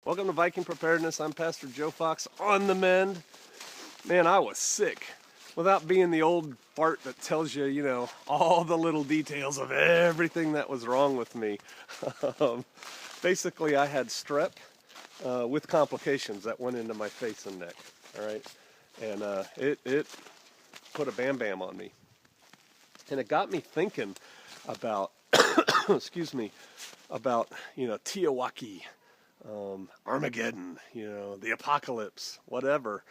Welcome to Viking Preparedness. I'm Pastor Joe Fox on the mend. Man, I was sick. Without being the old fart that tells you, all the little details of everything that was wrong with me. Basically, I had strep with complications that went into my face and neck. All right, and it put a bam on me, and it got me thinking about, excuse me, about TEOTWAWKI, Armageddon, the apocalypse, whatever.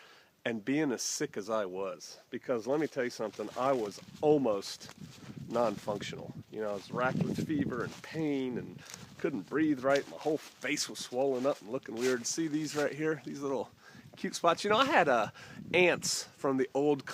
And being as sick as I was, because let me tell you something, I was almost non-functional. I was racked with fever and pain and couldn't breathe right. My whole face was swollen up and looking weird. See these right here? These little cute spots. I had aunts from the old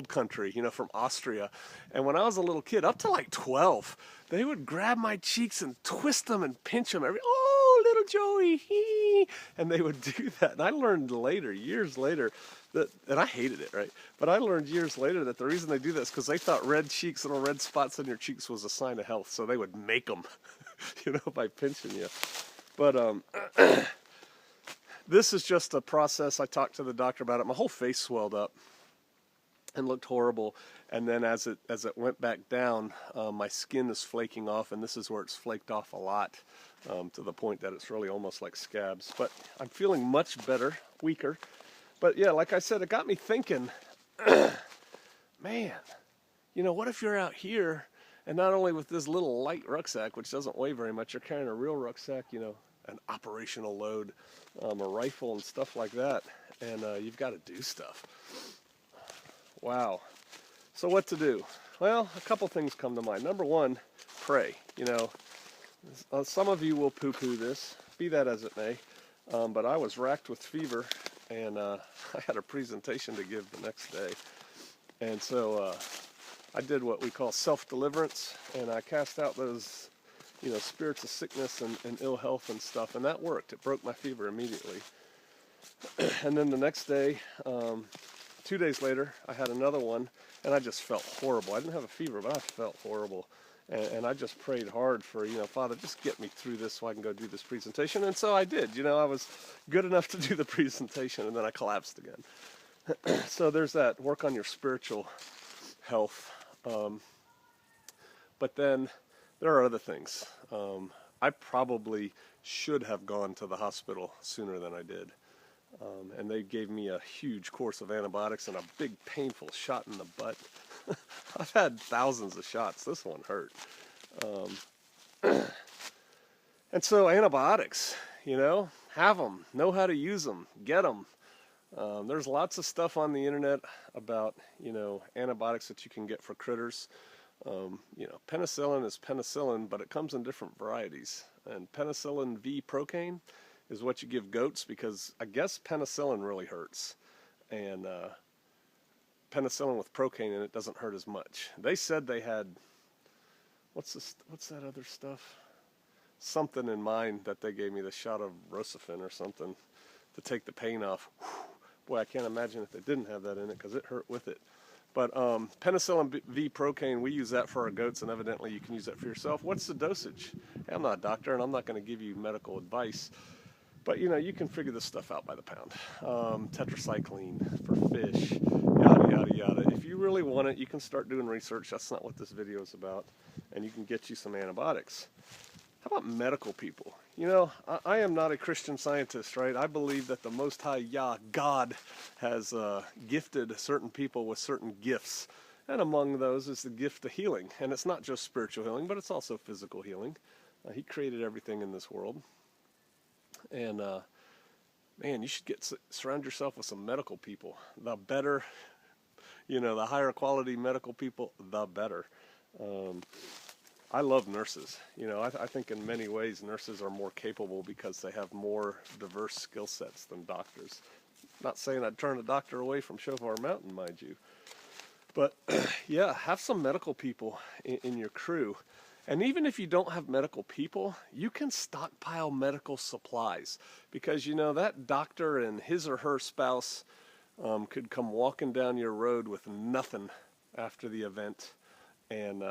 country, from Austria. And when I was a little kid, up to like 12, they would grab my cheeks and twist them and pinch them. Oh, little Joey, and they would do that. And I learned later, years later, and I hated it, right? But I learned years later that the reason they do this is because they thought red cheeks, little red spots on your cheeks was a sign of health. So they would make them, by pinching you. But this is just a process. I talked to the doctor about it. My whole face swelled up and looked horrible. And then as it went back down, my skin is flaking off, and this is where it's flaked off a lot, to the point that it's really almost like scabs. But I'm feeling much better, weaker. But yeah, like I said, it got me thinking, man, what if you're out here and not only with this little light rucksack, which doesn't weigh very much, you're carrying a real rucksack, an operational load, a rifle and stuff like that, and you've got to do stuff. Wow. So what to do? Well, a couple things come to mind. Number one, pray. Some of you will poo-poo this, be that as it may, but I was racked with fever, and I had a presentation to give the next day. And so I did what we call self-deliverance, and I cast out those, spirits of sickness and ill health and stuff, and that worked. It broke my fever immediately. And then the next day, 2 days later, I had another one, and I just felt horrible. I didn't have a fever, but I felt horrible. And I just prayed hard for, Father, just get me through this so I can go do this presentation. And so I did. I was good enough to do the presentation, and then I collapsed again. So there's that. Work on your spiritual health. But then there are other things. I probably should have gone to the hospital sooner than I did. And they gave me a huge course of antibiotics and a big painful shot in the butt. I've had thousands of shots. This one hurt. And so antibiotics, have them, know how to use them, get them. There's lots of stuff on the internet about, antibiotics that you can get for critters. Penicillin is penicillin, but it comes in different varieties. And penicillin V procaine is what you give goats, because I guess penicillin really hurts. And penicillin with procaine in it doesn't hurt as much. They said they had, what's that other stuff? Something in mind that they gave me, the shot of Rocephin or something to take the pain off. Boy, I can't imagine if they didn't have that in it, because it hurt with it. But penicillin V procaine, we use that for our goats, and evidently you can use that for yourself. What's the dosage? Hey, I'm not a doctor, and I'm not going to give you medical advice. But, you can figure this stuff out by the pound. Tetracycline for fish, yada, yada, yada. If you really want it, you can start doing research. That's not what this video is about. And you can get you some antibiotics. How about medical people? I am not a Christian Scientist, right? I believe that the Most High Yah, God, has gifted certain people with certain gifts. And among those is the gift of healing. And it's not just spiritual healing, but it's also physical healing. He created everything in this world. And, man, you should surround yourself with some medical people. The better, the higher quality medical people, the better. I love nurses. I think in many ways nurses are more capable because they have more diverse skill sets than doctors. Not saying I'd turn a doctor away from Shofar Mountain, mind you. But, yeah, have some medical people in your crew. And even if you don't have medical people, you can stockpile medical supplies, because, that doctor and his or her spouse could come walking down your road with nothing after the event. And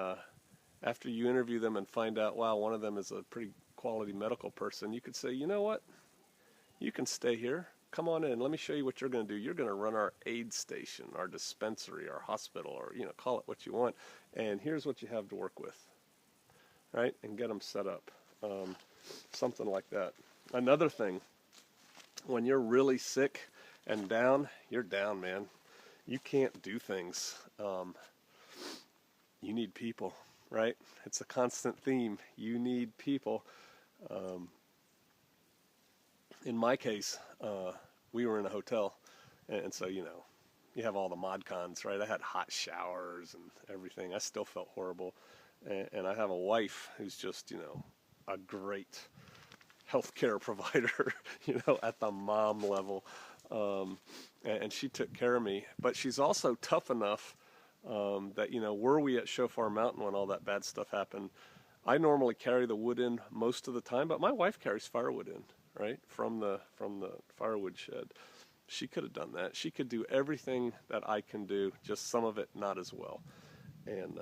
after you interview them and find out, wow, one of them is a pretty quality medical person, you could say, you know what? you can stay here. Come on in. Let me show you what you're going to do. You're going to run our aid station, our dispensary, our hospital, or, you know, call it what you want. And here's what you have to work with, right? And get them set up. Something like that. Another thing, when you're really sick and down, you're down, man. You can't do things. You need people, right? It's a constant theme. You need people. In my case, we were in a hotel, and so, you know, you have all the mod cons, right? I had hot showers and everything. I still felt horrible. And I have a wife who's just, you know, a great healthcare provider, you know, at the mom level. And she took care of me. But she's also tough enough that, you know, were we at Shofar Mountain when all that bad stuff happened, I normally carry the wood in most of the time, but my wife carries firewood in, right, from the firewood shed. She could have done that. She could do everything that I can do, just some of it not as well. And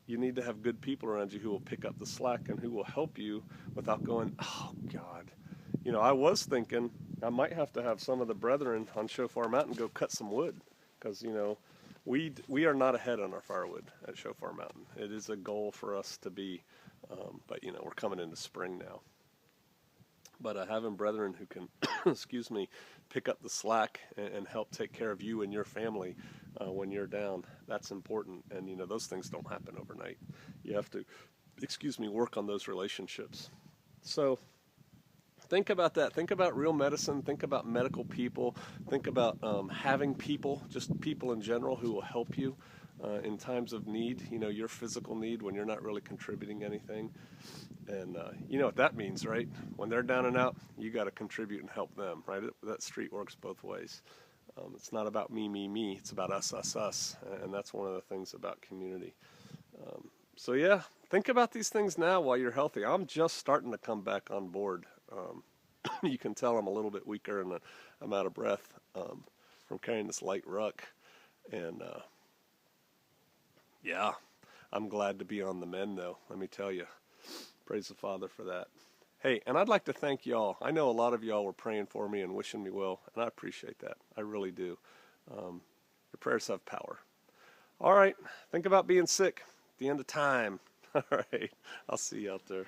you need to have good people around you who will pick up the slack and who will help you without going, oh, God. You know, I was thinking I might have to have some of the brethren on Shofar Mountain go cut some wood because, you know, we are not ahead on our firewood at Shofar Mountain. It is a goal for us to be, but, you know, we're coming into spring now. But having brethren who can, excuse me, pick up the slack and help take care of you and your family when you're down, that's important. And, you know, those things don't happen overnight. You have to, excuse me, work on those relationships. So think about that. Think about real medicine. Think about medical people. Think about having people, just people in general, who will help you in times of need, you know, your physical need when you're not really contributing anything. And you know what that means, right? When they're down and out, you got to contribute and help them, right? That street works both ways. It's not about me, me, me. It's about us, us, us. And that's one of the things about community. So yeah, think about these things now while you're healthy. I'm just starting to come back on board. You can tell I'm a little bit weaker and I'm out of breath from carrying this light ruck. And yeah, I'm glad to be on the mend, though, let me tell you. Praise the Father for that. Hey, and I'd like to thank y'all. I know a lot of y'all were praying for me and wishing me well, and I appreciate that. I really do. Your prayers have power. All right, think about being sick at the end of time. All right, I'll see you out there.